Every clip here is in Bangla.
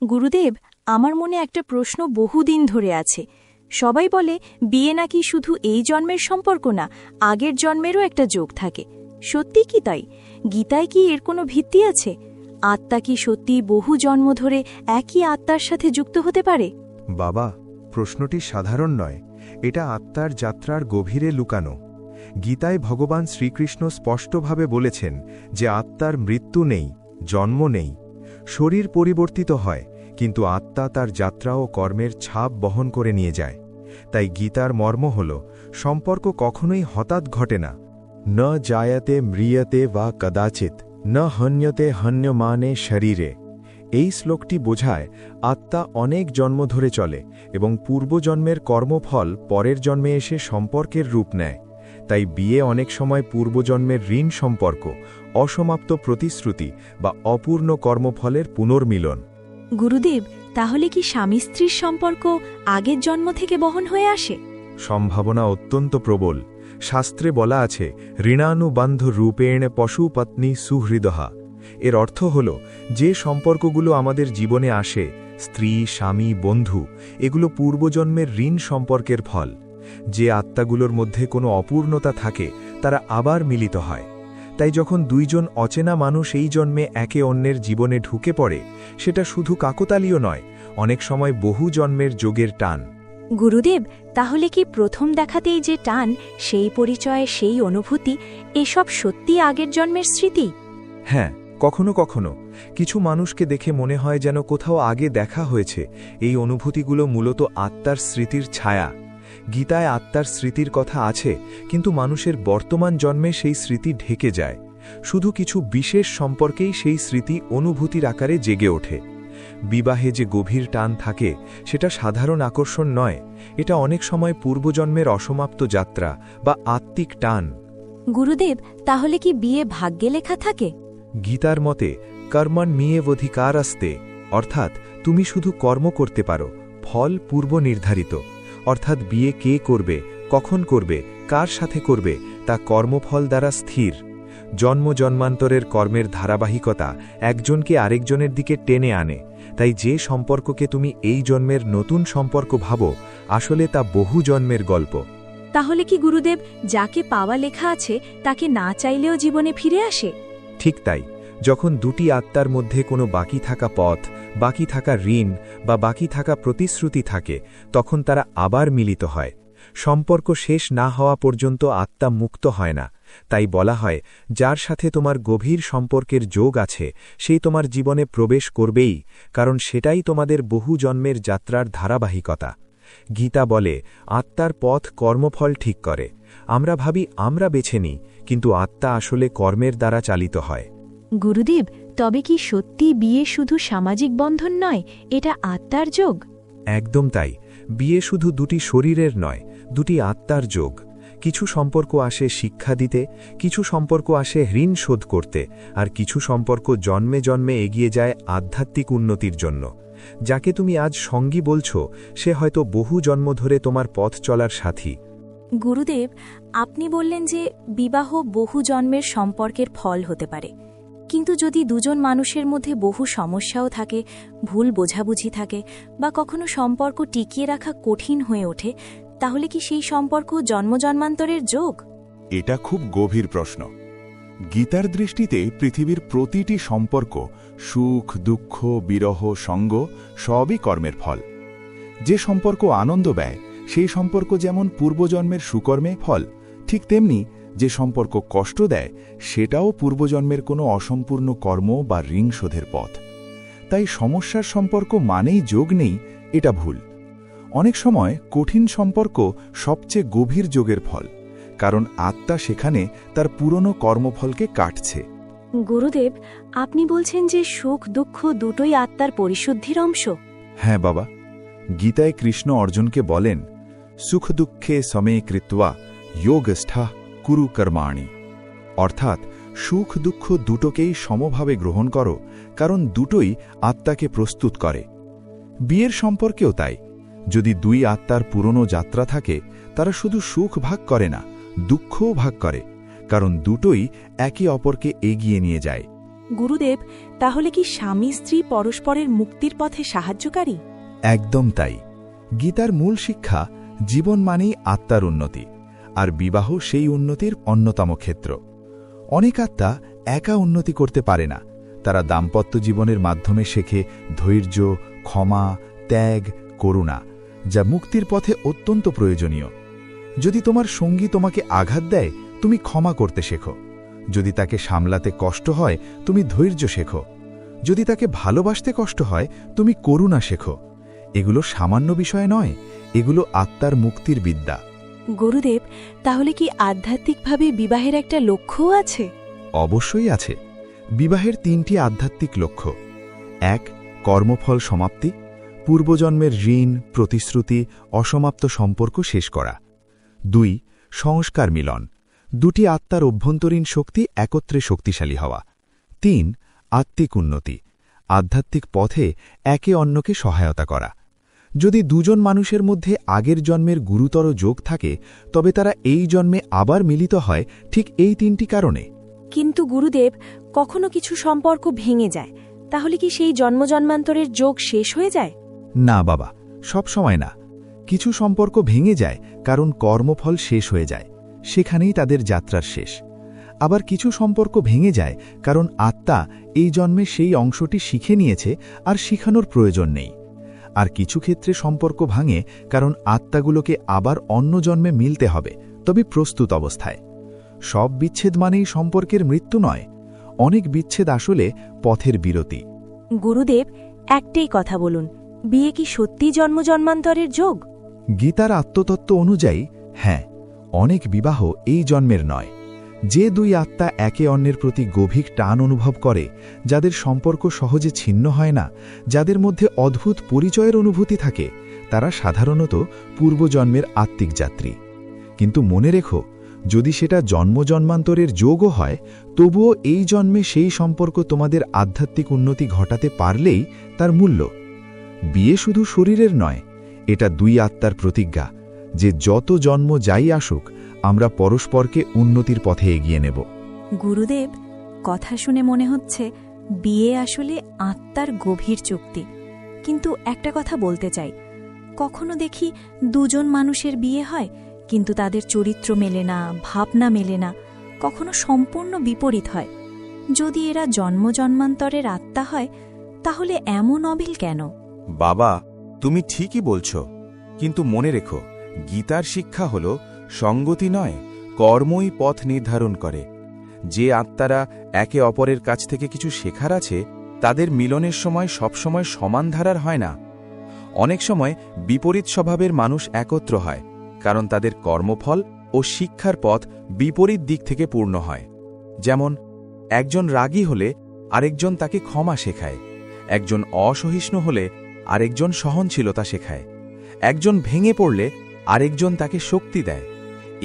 গুরুদেব, আমার মনে একটা প্রশ্ন বহুদিন ধরে আছে। সবাই বলে বিয়ে নাকি শুধু এই জন্মের সম্পর্ক না, আগের জন্মেরও একটা যোগ থাকে। সত্যি কি তাই? গীতায় কি এর কোনো ভিত্তি আছে? আত্মা কি সত্যি বহু জন্ম ধরে একই আত্মার সাথে যুক্ত হতে পারে? বাবা, প্রশ্নটি সাধারণ নয়, এটা আত্মার যাত্রার গভীরে লুকানো। গীতায় ভগবান শ্রীকৃষ্ণ স্পষ্টভাবে বলেছেন যে আত্মার মৃত্যু নেই, জন্ম নেই। শরীর পরিবর্তিত হয়, কিন্তু আত্মা তার যাত্রা ও কর্মের ছাপ বহন করে নিয়ে যায়। তাই গীতার মর্ম হল, সম্পর্ক কখনোই হঠাৎ ঘটে না। ন জায়তে ম্রিয়তে বা কদাচিৎ, ন হন্যতে হন্যমানে শরীরে। এই শ্লোকটি বোঝায় আত্মা অনেক জন্ম ধরে চলে এবং পূর্বজন্মের কর্মফল পরের জন্মে এসে সম্পর্কের রূপ নেয়। তাই বিয়ে অনেক সময় পূর্বজন্মের ঋণ সম্পর্ক, অসমাপ্ত প্রতিশ্রুতি বা অপূর্ণ কর্মফলের পুনর্মিলন। গুরুদেব, তাহলে কি স্বামী স্ত্রীর সম্পর্ক আগের জন্ম থেকে বহন হয়ে আসে? সম্ভাবনা অত্যন্ত প্রবল। শাস্ত্রে বলা আছে, ঋণানুবন্ধ রূপেণ পশুপত্নী সুহৃদহা। এর অর্থ হল, যে সম্পর্কগুলো আমাদের জীবনে আসে, স্ত্রী, স্বামী, বন্ধু, এগুলো পূর্বজন্মের ঋণ সম্পর্কের ফল। যে আত্মাগুলোর মধ্যে কোনো অপূর্ণতা থাকে, তারা আবার মিলিত হয়। তাই যখন দুইজন অচেনা মানুষ এই জন্মে একে অন্যের জীবনে ঢুকে পড়ে, সেটা শুধু কাকতালীয় নয়, অনেক সময় বহু জন্মের যোগের টান। গুরুদেব, তাহলে কি প্রথম দেখাতেই যে টান, সেই পরিচয়, সেই অনুভূতি, এসব সত্যি আগের জন্মের স্মৃতি? হ্যাঁ, কখনো কখনো কিছু মানুষকে দেখে মনে হয় যেন কোথাও আগে দেখা হয়েছে। এই অনুভূতিগুলো মূলত আত্মার স্মৃতির ছায়া। গীতায় আত্মার স্মৃতির কথা আছে, কিন্তু মানুষের বর্তমান জন্মে সেই স্মৃতি ঢেকে যায়। শুধু কিছু বিশেষ সম্পর্কেই সেই স্মৃতি অনুভূতির আকারে জেগে ওঠে। বিবাহে যে গভীর টান থাকে, সেটা সাধারণ আকর্ষণ নয়, এটা অনেক সময় পূর্বজন্মের অসমাপ্ত যাত্রা বা আত্মিক টান। গুরুদেব, তাহলে কি বিয়ে ভাগ্যে লেখা থাকে? গীতার মতে কর্মণ্যেবধিকার আস্তে, অর্থাৎ তুমি শুধু কর্ম করতে পারো, ফল পূর্ব নির্ধারিত। অর্থাৎ বিয়ে কে করবে, কখন করবে, কার সাথে করবে, তা কর্মফল দ্বারা স্থির। জন্ম জন্মান্তরের কর্মের ধারাবাহিকতা একজনকে আরেকজনের দিকে টেনে আনে। তাই যে সম্পর্ককে তুমি এই জন্মের নতুন সম্পর্ক ভাবো, আসলে তা বহু জন্মের গল্প। তাহলে কি গুরুদেব, যাকে পাওয়া লেখা আছে তাকে না চাইলেও জীবনে ফিরে আসে? ঠিক তাই। যখন দুটি আত্মার মধ্যে কোনো বাকি থাকা পথ, বাকি থাকা ঋণ বা বাকি থাকা প্রতিশ্রুতি থাকে, তখন তারা আবার মিলিত হয়। সম্পর্ক শেষ না হওয়া পর্যন্ত আত্মা মুক্ত হয় না। তাই বলা হয়, যার সাথে তোমার গভীর সম্পর্কের যোগ আছে, সেই তোমার জীবনে প্রবেশ করবেই, কারণ সেটাই তোমাদের বহু জন্মের যাত্রার ধারাবাহিকতা। গীতা বলে, আত্মার পথ কর্মফল ঠিক করে। আমরা ভাবি আমরা বেছে নিই, কিন্তু আত্মা আসলে কর্মের দ্বারা চালিত হয়। গুরুদেব, তবে কি সত্যি বিয়ে শুধু সামাজিক বন্ধন নয়, এটা আত্মার যোগ? একদম তাই। বিয়ে শুধু দুটি শরীরের নয়, দুটি আত্মার যোগ। কিছু সম্পর্ক আসে শিক্ষা দিতে, কিছু সম্পর্ক আসে ঋণ শোধ করতে, আর কিছু সম্পর্ক জন্মে জন্মে এগিয়ে যায় আধ্যাত্মিক উন্নতির জন্য। যাকে তুমি আজ সঙ্গী বলছ, সে হয়তো বহু জন্ম ধরে তোমার পথ চলার সাথী। গুরুদেব, আপনি বললেন যে বিবাহ বহু জন্মের সম্পর্কের ফল হতে পারে, কিন্তু যদি দুজন মানুষের মধ্যে বহু সমস্যাও থাকে, ভুল বোঝাবুঝি থাকে, বা কখনো সম্পর্ক টিকিয়ে রাখা কঠিন হয়ে ওঠে, তাহলে কি সেই সম্পর্ক জন্মজন্মান্তরের যোগ? এটা খুব গভীর প্রশ্ন। গীতার দৃষ্টিতে পৃথিবীর প্রতিটি সম্পর্ক, সুখ, দুঃখ, বিরহ, সঙ্গ, সবই কর্মের ফল। যে সম্পর্ক আনন্দ দেয়, সেই সম্পর্ক যেমন পূর্বজন্মের সুকর্মে ফল, ঠিক তেমনি যে সম্পর্ক কষ্ট দেয়, সেটাও পূর্বজন্মের কোনো অসম্পূর্ণ কর্ম বা ঋণ শোধের পথ। তাই সমস্যার সম্পর্ক মানেই যোগ নেই, এটা ভুল। অনেক সময় কঠিন সম্পর্ক সবচেয়ে গভীর যোগের ফল, কারণ আত্মা সেখানে তার পুরনো কর্মফলকে কাটছে। গুরুদেব, আপনি বলছেন যে সুখ দুঃখ দুটোই আত্মার পরিশুদ্ধির অংশ? হ্যাঁ বাবা, গীতায় কৃষ্ণ অর্জুনকে বলেন, সুখ দুঃখে সমে কৃত্বা যোগস্থা কুরু কর্মাণি। অর্থাৎ সুখ দুঃখ দুটোকেই সমভাবে গ্রহণ করো, কারণ দুটোই আত্মাকে প্রস্তুত করে। বিয়ের সম্পর্কেও তাই। যদি দুই আত্মার পুরনো যাত্রা থাকে, তারা শুধু সুখ ভাগ করে না, দুঃখও ভাগ করে, কারণ দুটোই একে অপরকে এগিয়ে নিয়ে যায়। গুরুদেব, তাহলে কি স্বামী স্ত্রী পরস্পরের মুক্তির পথে সাহায্যকারী? একদম তাই। গীতার মূল শিক্ষা জীবন মানেই আত্মার উন্নতি, আর বিবাহ সেই উন্নতির অন্যতম ক্ষেত্র। অনেক আত্মা একা উন্নতি করতে পারে না, তারা দাম্পত্য জীবনের মাধ্যমে শেখে ধৈর্য, ক্ষমা, ত্যাগ, করুণা, যা মুক্তির পথে অত্যন্ত প্রয়োজনীয়। যদি তোমার সঙ্গী তোমাকে আঘাত দেয়, তুমি ক্ষমা করতে শেখো। যদি তাকে সামলাতে কষ্ট হয়, তুমি ধৈর্য শেখো। যদি তাকে ভালোবাসতে কষ্ট হয়, তুমি করুণা শেখো। এগুলো সামান্য বিষয় নয়, এগুলো আত্মার মুক্তির বিদ্যা। গুরুদেব, তাহলে কি আধ্যাত্মিকভাবে বিবাহের একটা লক্ষ্যও আছে? অবশ্যই আছে। বিবাহের 3টি আধ্যাত্মিক লক্ষ্য: 1. কর্মফল সমাপ্তি, পূর্বজন্মের ঋণ, প্রতিশ্রুতি, অসমাপ্ত সম্পর্ক শেষ করা। 2. সংস্কার মিলন, দুটি আত্মার অভ্যন্তরীণ শক্তি একত্রে শক্তিশালী হওয়া। 3. আত্মিক উন্নতি, আধ্যাত্মিক পথে একে অন্যকে সহায়তা করা। যদি দুজন মানুষের মধ্যে আগের জন্মের গুরুতর যোগ থাকে, তবে তারা এই জন্মে আবার মিলিত হয় ঠিক এই 3টি কারণে। কিন্তু গুরুদেব, কখনো কিছু সম্পর্ক ভেঙে যায়, তাহলে কি সেই জন্মজন্মান্তরের যোগ শেষ হয়ে যায়? না বাবা, সব সময় না। কিছু সম্পর্ক ভেঙে যায় কারণ কর্মফল শেষ হয়ে যায়, সেখানেই তাদের যাত্রার শেষ। আবার কিছু সম্পর্ক ভেঙে যায় কারণ আত্মা এই জন্মে সেই অংশটি শিখে নিয়েছে আর শিখানোর প্রয়োজন নেই। আর কিছু ক্ষেত্রে সম্পর্ক ভাঙে কারণ আত্মাগুলোকে আবার অন্য জন্মে মিলতে হবে, তবে প্রস্তুত অবস্থায়। সব বিচ্ছেদ মানেই সম্পর্কের মৃত্যু নয়, অনেক বিচ্ছেদ আসলে পথের বিরতি। গুরুদেব, একটাই কথা বলুন, বিয়ে কি সত্যি জন্মজন্মান্তরের যোগ? গীতার আত্মতত্ত্ব অনুযায়ী হ্যাঁ, অনেক বিবাহ এই জন্মের নয়। যে দুই আত্মা একে অন্যের প্রতি গভীর টান অনুভব করে, যাদের সম্পর্ক সহজে ছিন্ন হয় না, যাদের মধ্যে অদ্ভুত পরিচয়ের অনুভূতি থাকে, তারা সাধারণত পূর্বজন্মের আত্মিক যাত্রী। কিন্তু মনে রেখো, যদি সেটা জন্মজন্মান্তরের যোগও হয়, তবুও এই জন্মে সেই সম্পর্ক তোমাদের আধ্যাত্মিক উন্নতি ঘটাতে পারলেই তার মূল্য। বিয়ে শুধু শরীরের নয়, এটা দুই আত্মার প্রতিজ্ঞা যে যত জন্ম যাই আসুক, আমরা পরস্পরকে উন্নতির পথে এগিয়ে নেব। গুরুদেব, কথা শুনে মনে হচ্ছে বিয়ে আসলে আত্মার গভীর চুক্তি। কিন্তু একটা কথা বলতে চাই, কখনো দেখি দুজন মানুষের বিয়ে হয়, কিন্তু তাদের চরিত্র মেলে না, ভাবনা মেলে না, কখনো সম্পূর্ণ বিপরীত হয়। যদি এরা জন্মজন্মান্তরের আত্মা হয়, তাহলে এমন অমিল কেন? বাবা, তুমি ঠিকই বলছ, কিন্তু মনে রেখো, গীতার শিক্ষা হল সঙ্গতি নয়, কর্মই পথ নির্ধারণ করে। যে আত্মারা একে অপরের কাছ থেকে কিছু শেখার আছে, তাদের মিলনের সময় সবসময় সমান ধারার হয় না। অনেক সময় বিপরীত স্বভাবের মানুষ একত্র হয়, কারণ তাদের কর্মফল ও শিক্ষার পথ বিপরীত দিক থেকে পূর্ণ হয়। যেমন একজন রাগী হলে আরেকজন তাকে ক্ষমা শেখায়, একজন অসহিষ্ণু হলে আরেকজন সহনশীলতা শেখায়, একজন ভেঙে পড়লে আরেকজন তাকে শক্তি দেয়।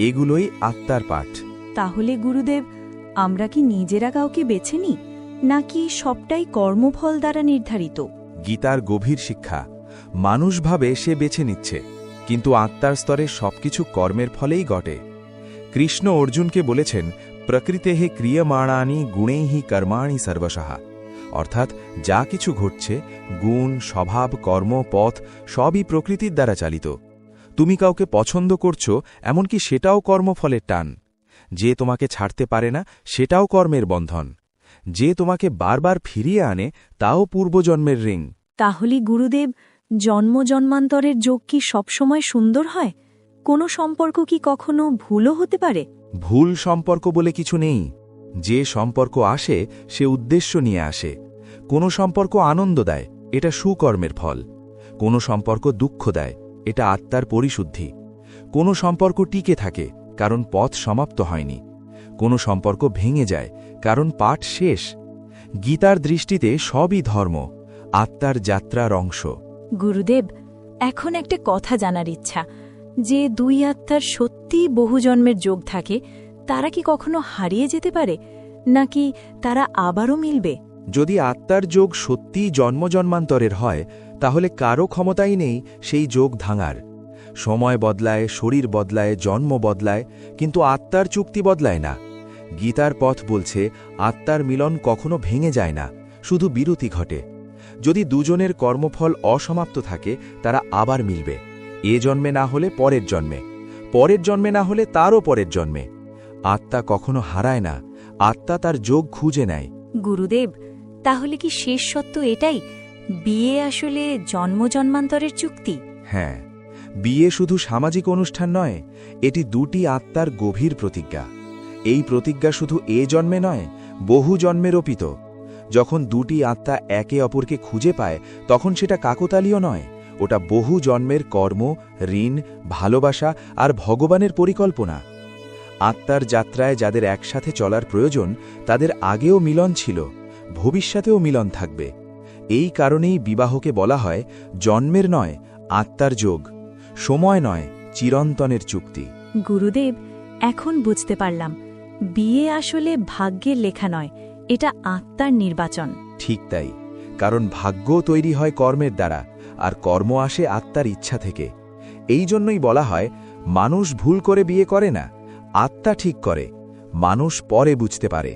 এগুলোই আত্মার পাঠ। তাহলে গুরুদেব, আমরা কি নিজেরা কাউকে বেছে নিই, নাকি সবটাই কর্মফল দ্বারা নির্ধারিত? গীতার গভীর শিক্ষা, মানুষ ভাবে সে বেছে নিচ্ছে, কিন্তু আত্মার স্তরে সবকিছু কর্মের ফলেই ঘটে। কৃষ্ণ অর্জুনকে বলেছেন, প্রকৃতেঃ ক্রিয়মাণানি গুণৈঃ কর্মাণি সর্বশঃ, অর্থাৎ যা কিছু ঘটছে, গুণ, স্বভাব, কর্ম, পথ সবই প্রকৃতির দ্বারা চালিত। তুমি কাউকে পছন্দ করছো, এমনকি সেটাও কর্মফলের টান। যে তোমাকে ছাড়তে পারে না, সেটাও কর্মের বন্ধন। যে তোমাকে বারবার ফিরিয়ে আনে, তাও পূর্বজন্মের ঋণ। তাহলে গুরুদেব, জন্মজন্মান্তরের যোগ কি সবসময় সুন্দর হয়? কোনো সম্পর্ক কি কখনো ভুলও হতে পারে? ভুল সম্পর্ক বলে কিছু নেই। যে সম্পর্ক আসে, সে উদ্দেশ্য নিয়ে আসে। কোনো সম্পর্ক আনন্দ দেয়, এটা সুকর্মের ফল। কোনো সম্পর্ক দুঃখ দেয়, এটা আত্মার পরিশুদ্ধি। কোনো সম্পর্ক টিকে থাকে, কারণ পথ সমাপ্ত হয়নি। কোনো সম্পর্ক ভেঙে যায়, কারণ পাঠ শেষ। গীতার দৃষ্টিতে সবই ধর্ম, আত্মার যাত্রার অংশ। গুরুদেব, এখন একটা কথা জানার ইচ্ছা, যে দুই আত্মার সত্যিই বহু জন্মের যোগ থাকে, তারা কি কখনো হারিয়ে যেতে পারে, নাকি তারা আবারও মিলবে? যদি আত্মার যোগ সত্যিই জন্মজন্মান্তরের হয়, তাহলে কারও ক্ষমতাই নেই সেই যোগ ভাঙার। সময় বদলায়, শরীর বদলায়, জন্ম বদলায়, কিন্তু আত্মার চুক্তি বদলায় না। গীতার পথ বলছে আত্মার মিলন কখনো ভেঙে যায় না, শুধু বিরতি ঘটে। যদি দুজনের কর্মফল অসমাপ্ত থাকে তারা আবার মিলবে, এ জন্মে না হলে পরের জন্মে, পরের জন্মে না হলে তারও পরের জন্মে। আত্মা কখনো হারায় না, আত্মা তার যোগ খুঁজে নেয়। গুরুদেব, তাহলে কি শেষ সত্য এটাই, বিয়ে আসলে জন্মজন্মান্তরের চুক্তি? হ্যাঁ, বিয়ে শুধু সামাজিক অনুষ্ঠান নয়, এটি দুটি আত্মার গভীর প্রতিজ্ঞা। এই প্রতিজ্ঞা শুধু এ জন্মে নয়, বহু জন্মের অপিত। যখন দুটি আত্মা একে অপরকে খুঁজে পায় তখন সেটা কাকতালীয় নয়, ওটা বহু জন্মের কর্ম, ঋণ, ভালোবাসা আর ভগবানের পরিকল্পনা। আত্মার যাত্রায় যাদের একসাথে চলার প্রয়োজন তাদের আগেও মিলন ছিল, ভবিষ্যতেও মিলন থাকবে। এই কারণেই বিবাহকে বলা হয় জন্মের নয়, আত্মার যোগ, সময় নয়, চিরন্তনের চুক্তি। গুরুদেব, এখন বুঝতে পারলাম, বিয়ে আসলে ভাগ্যের লেখা নয়, এটা আত্মার নির্বাচন। ঠিক তাই, কারণ ভাগ্যও তৈরি হয় কর্মের দ্বারা, আর কর্ম আসে আত্মার ইচ্ছা থেকে। এই জন্যই বলা হয় মানুষ ভুল করে বিয়ে করে না, আত্মা ঠিক করে, মানুষ পরে বুঝতে পারে।